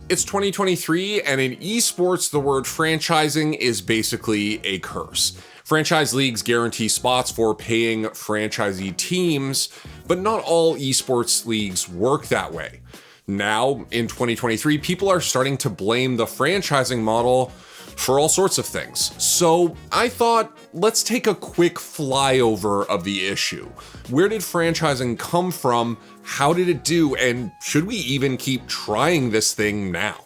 It's 2023, and in esports, the word franchising is basically a curse. Franchise leagues guarantee spots for paying franchisee teams, but not all esports leagues work that way. Now, in 2023, people are starting to blame the franchising model for all sorts of things. So I thought, let's take a quick flyover of the issue. Where did franchising come from? How did it do? And should we even keep trying this thing now?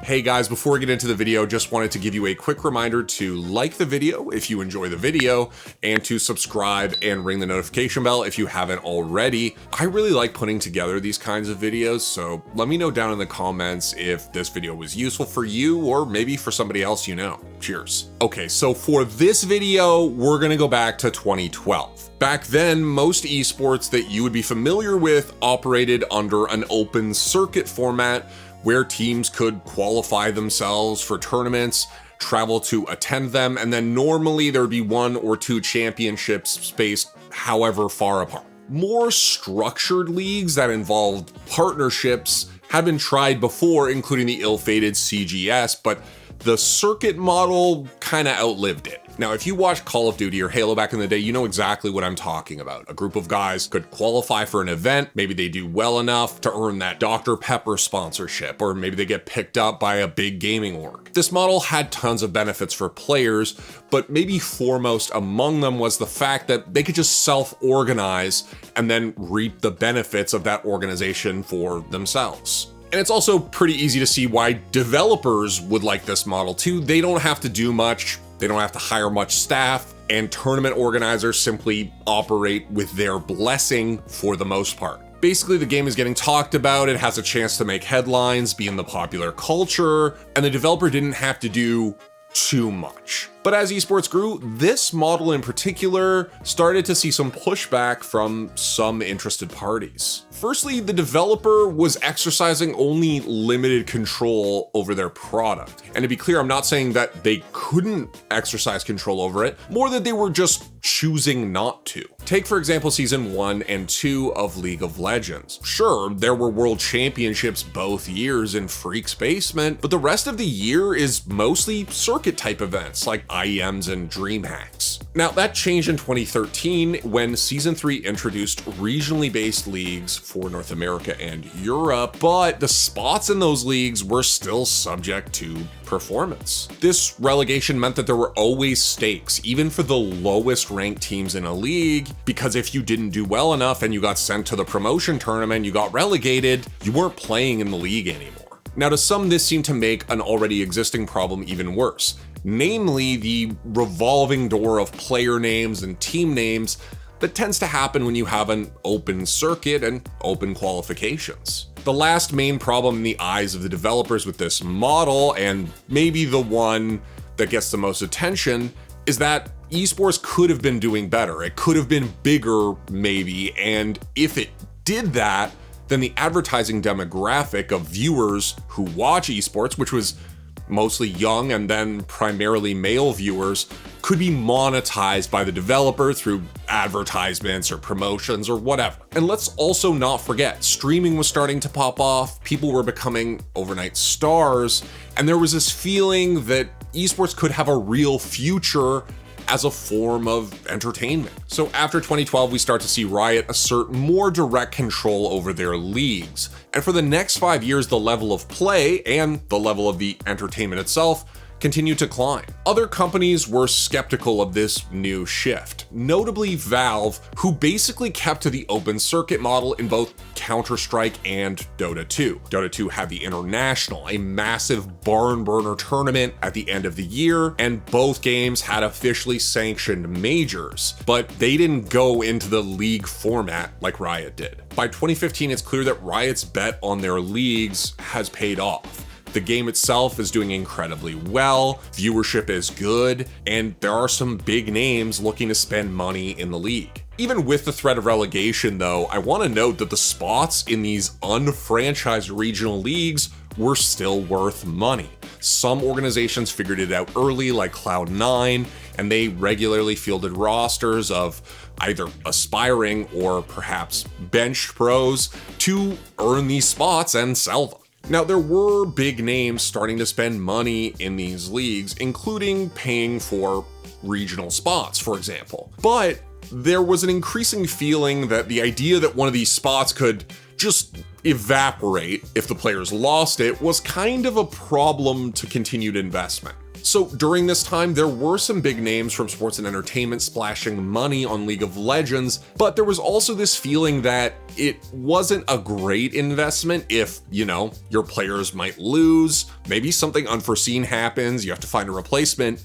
Hey guys, before we get into the video, just wanted to give you a quick reminder to like the video if you enjoy the video, and to subscribe and ring the notification bell if you haven't already. I really like putting together these kinds of videos, so let me know down in the comments if this video was useful for you or maybe for somebody else you know. Cheers. Okay, so for this video, we're gonna go back to 2012. Back then, most esports that you would be familiar with operated under an open circuit format where teams could qualify themselves for tournaments, travel to attend them, and then normally there would be 1 or 2 championships spaced however far apart. More structured leagues that involved partnerships had been tried before, including the ill-fated CGS, but the circuit model kinda outlived it. Now, if you watched Call of Duty or Halo back in the day, you know exactly what I'm talking about. A group of guys could qualify for an event, maybe they do well enough to earn that Dr. Pepper sponsorship, or maybe they get picked up by a big gaming org. This model had tons of benefits for players, but maybe foremost among them was the fact that they could just self-organize and then reap the benefits of that organization for themselves. And it's also pretty easy to see why developers would like this model too. They don't have to do much, they don't have to hire much staff, and tournament organizers simply operate with their blessing for the most part. Basically, the game is getting talked about, it has a chance to make headlines, be in the popular culture, and the developer didn't have to do too much. But as esports grew, this model in particular started to see some pushback from some interested parties. Firstly, the developer was exercising only limited control over their product. And to be clear, I'm not saying that they couldn't exercise control over it, more that they were just choosing not to. Take, for example, season 1 and 2 of League of Legends. Sure, there were world championships both years in Freak's Basement, but the rest of the year is mostly circuit type events like IEMs and DreamHacks. Now, that changed in 2013 when season 3 introduced regionally based leagues for North America and Europe, but the spots in those leagues were still subject to performance. This relegation meant that there were always stakes, even for the lowest ranked teams in a league, because if you didn't do well enough and you got sent to the promotion tournament, you got relegated, you weren't playing in the league anymore. Now, to some, this seemed to make an already existing problem even worse, namely the revolving door of player names and team names that tends to happen when you have an open circuit and open qualifications. The last main problem in the eyes of the developers with this model, and maybe the one that gets the most attention, is that esports could have been doing better. It could have been bigger, maybe, and if it did that, then the advertising demographic of viewers who watch esports, which was mostly young and then primarily male viewers, could be monetized by the developer through advertisements or promotions or whatever. And let's also not forget, streaming was starting to pop off, people were becoming overnight stars, and there was this feeling that esports could have a real future as a form of entertainment. So after 2012, we start to see Riot assert more direct control over their leagues. And for the next 5 years, the level of play and the level of the entertainment itself continue to climb. Other companies were skeptical of this new shift, notably Valve, who basically kept to the open circuit model in both Counter-Strike and Dota 2. Dota 2 had the International, a massive barn burner tournament at the end of the year, and both games had officially sanctioned majors, but they didn't go into the league format like Riot did. By 2015, it's clear that Riot's bet on their leagues has paid off. The game itself is doing incredibly well, viewership is good, and there are some big names looking to spend money in the league. Even with the threat of relegation though, I want to note that the spots in these unfranchised regional leagues were still worth money. Some organizations figured it out early, like Cloud9, and they regularly fielded rosters of either aspiring or perhaps benched pros to earn these spots and sell them. Now, there were big names starting to spend money in these leagues, including paying for regional spots, for example. But there was an increasing feeling that the idea that one of these spots could just evaporate if the players lost it was kind of a problem to continued investment. So during this time, there were some big names from sports and entertainment splashing money on League of Legends, but there was also this feeling that it wasn't a great investment if, your players might lose, maybe something unforeseen happens, you have to find a replacement,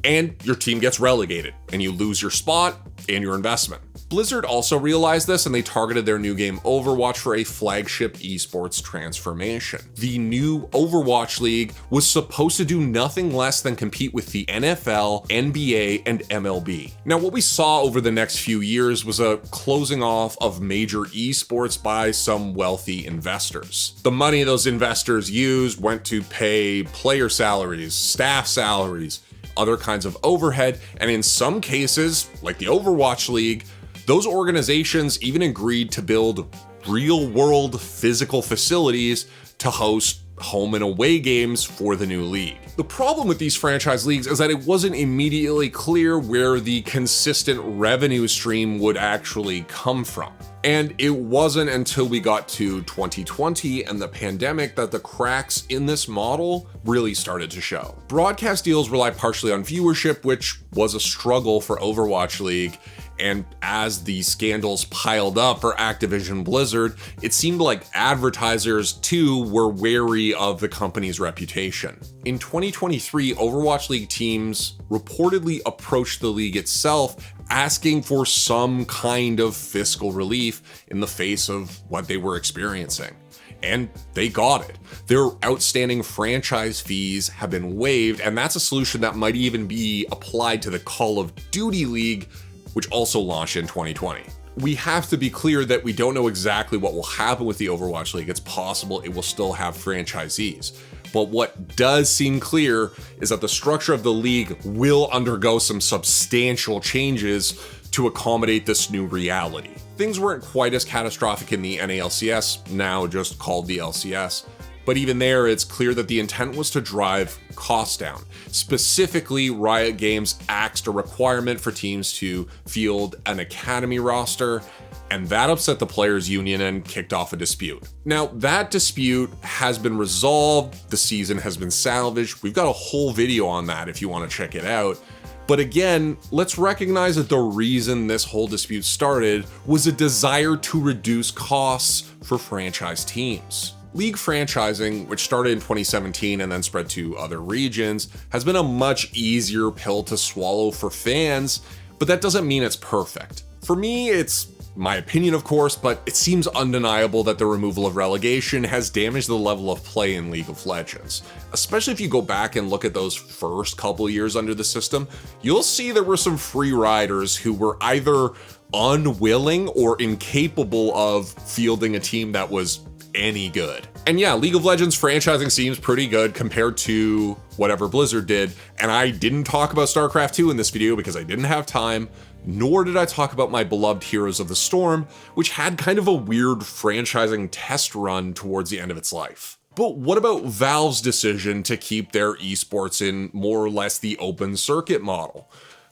and your team gets relegated, and you lose your spot and your investment. Blizzard also realized this, and they targeted their new game Overwatch for a flagship esports transformation. The new Overwatch League was supposed to do nothing less than compete with the NFL, NBA, and MLB. Now, what we saw over the next few years was a closing off of major esports by some wealthy investors. The money those investors used went to pay player salaries, staff salaries, other kinds of overhead, and in some cases, like the Overwatch League, those organizations even agreed to build real-world physical facilities to host home and away games for the new league. The problem with these franchise leagues is that it wasn't immediately clear where the consistent revenue stream would actually come from. And it wasn't until we got to 2020 and the pandemic that the cracks in this model really started to show. Broadcast deals rely partially on viewership, which was a struggle for Overwatch League. And as the scandals piled up for Activision Blizzard, it seemed like advertisers too were wary of the company's reputation. In 2023, Overwatch League teams reportedly approached the league itself asking for some kind of fiscal relief in the face of what they were experiencing. And they got it. Their outstanding franchise fees have been waived, and that's a solution that might even be applied to the Call of Duty League, which also launched in 2020. We have to be clear that we don't know exactly what will happen with the Overwatch League. It's possible it will still have franchisees. But what does seem clear is that the structure of the league will undergo some substantial changes to accommodate this new reality. Things weren't quite as catastrophic in the NALCS, now just called the LCS. But even there, it's clear that the intent was to drive costs down. Specifically, Riot Games axed a requirement for teams to field an academy roster, and that upset the players' union and kicked off a dispute. Now, that dispute has been resolved, the season has been salvaged. We've got a whole video on that if you want to check it out. But again, let's recognize that the reason this whole dispute started was a desire to reduce costs for franchise teams. League franchising, which started in 2017 and then spread to other regions, has been a much easier pill to swallow for fans, but that doesn't mean it's perfect. For me, it's my opinion, of course, but it seems undeniable that the removal of relegation has damaged the level of play in League of Legends. Especially if you go back and look at those first couple years under the system, you'll see there were some free riders who were either unwilling or incapable of fielding a team that was any good. And yeah, League of Legends franchising seems pretty good compared to whatever Blizzard did. And I didn't talk about StarCraft 2 in this video because I didn't have time, nor did I talk about my beloved Heroes of the Storm, which had kind of a weird franchising test run towards the end of its life. But what about Valve's decision to keep their esports in more or less the open circuit model?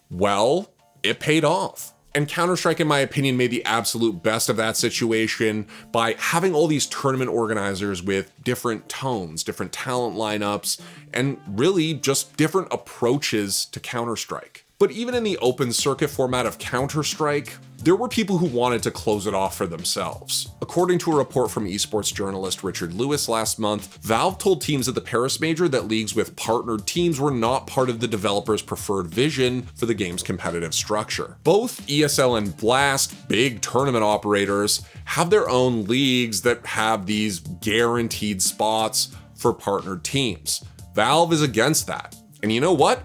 Well, it paid off. And Counter-Strike, in my opinion, made the absolute best of that situation by having all these tournament organizers with different tones, different talent lineups, and really just different approaches to Counter-Strike. But even in the open circuit format of Counter-Strike, there were people who wanted to close it off for themselves. According to a report from esports journalist Richard Lewis last month, Valve told teams at the Paris Major that leagues with partnered teams were not part of the developer's preferred vision for the game's competitive structure. Both ESL and Blast, big tournament operators, have their own leagues that have these guaranteed spots for partnered teams. Valve is against that. And you know what?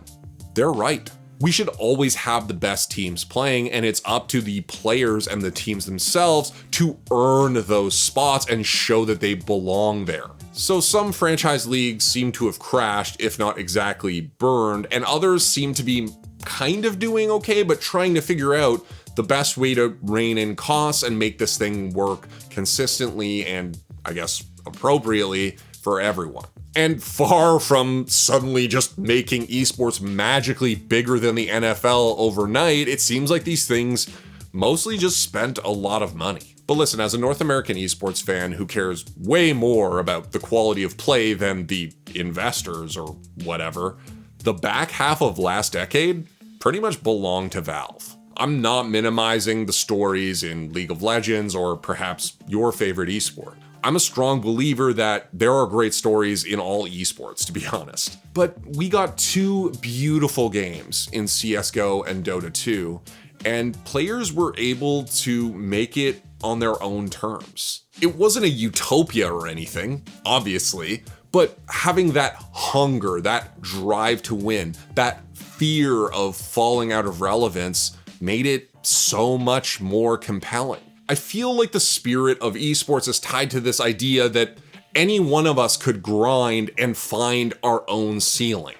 They're right. We should always have the best teams playing, and it's up to the players and the teams themselves to earn those spots and show that they belong there. So some franchise leagues seem to have crashed, if not exactly burned, and others seem to be kind of doing okay, but trying to figure out the best way to rein in costs and make this thing work consistently and, I guess, appropriately for everyone. And far from suddenly just making esports magically bigger than the NFL overnight, it seems like these things mostly just spent a lot of money. But listen, as a North American esports fan who cares way more about the quality of play than the investors or whatever, the back half of last decade pretty much belonged to Valve. I'm not minimizing the stories in League of Legends or perhaps your favorite esport. I'm a strong believer that there are great stories in all esports, to be honest. But we got two beautiful games in CSGO and Dota 2, and players were able to make it on their own terms. It wasn't a utopia or anything, obviously, but having that hunger, that drive to win, that fear of falling out of relevance made it so much more compelling. I feel like the spirit of esports is tied to this idea that any one of us could grind and find our own ceiling.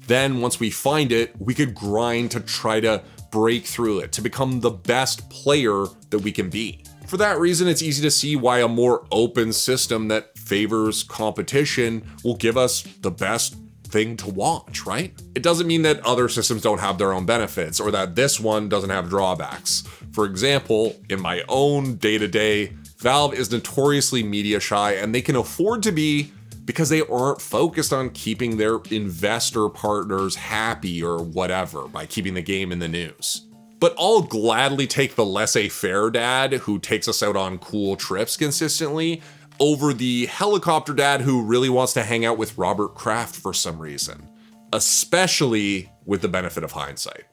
Then once we find it, we could grind to try to break through it, to become the best player that we can be. For that reason, it's easy to see why a more open system that favors competition will give us the best thing to watch, right? It doesn't mean that other systems don't have their own benefits or that this one doesn't have drawbacks. For example, in my own day-to-day, Valve is notoriously media shy, and they can afford to be because they aren't focused on keeping their investor partners happy or whatever by keeping the game in the news. But I'll gladly take the laissez-faire dad who takes us out on cool trips consistently over the helicopter dad who really wants to hang out with Robert Kraft for some reason, especially with the benefit of hindsight.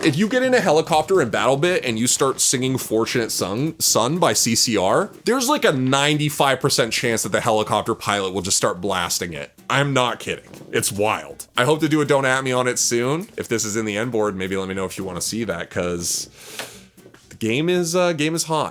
If you get in a helicopter in BattleBit and you start singing Fortunate Son by CCR, there's like a 95% chance that the helicopter pilot will just start blasting it. I'm not kidding. It's wild. I hope to do a Don't At Me on it soon. If this is in the end board, maybe let me know if you want to see that, because the game is hot.